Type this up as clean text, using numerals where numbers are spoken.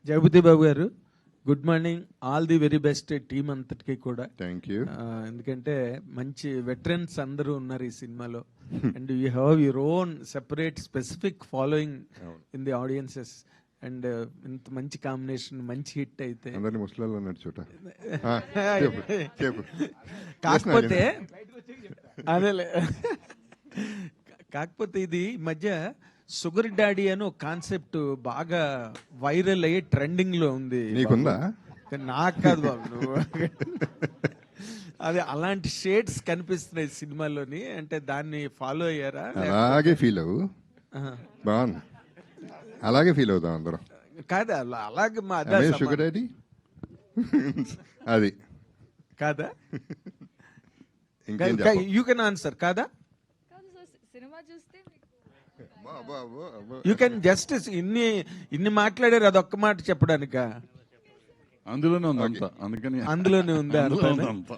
జగపతి బాబు గారు, good morning. All the very best team అంతటికి కూడా. Thank you. ఎందుకంటే మంచి వెటరన్స్ అందరూ ఉన్నారు ఈ సినిమాలో. And you have your own separate specific following in the audiences. And ఇంత మంచి కాంబినేషన్, మంచి హిట్ అయితే అందరినీ ముసలాళ్ళు అన్నాడు చూట. కాకపోతే అదేలే, కాకపోతే ఇది ఈ మధ్య షుగర్ డాడీ అని ఒక కాన్సెప్ట్ బాగా వైరల్ అయ్యి ట్రెండింగ్ లో ఉంది. నీకుందా? నాకు కాదు బాబు, నువ్వు అదే అలాంటి షేడ్స్ కనిపిస్తున్నాయి సినిమాలోని. అంటే దాన్ని ఫాలో అయ్యారా? అలాగే ఫీల్ అవ్వు. బాగుంది, అలాగే ఫీల్ అవుతాం అందరం. కాదా? అలాగే మా షుగర్ డాడీ అది కాదా? ఇంకేం యూ కెన్ ఆన్సర్. కాదా? సినిమా చూస్తే యూ కెన్ జస్టిస్ ఇన్ని మాట్లాడారు, అదొక్క మాట చెప్పడానిక? అందులోనే ఉంది అంతా, అందుకని అందులోనే ఉంది అందులో ఉంది అంతా.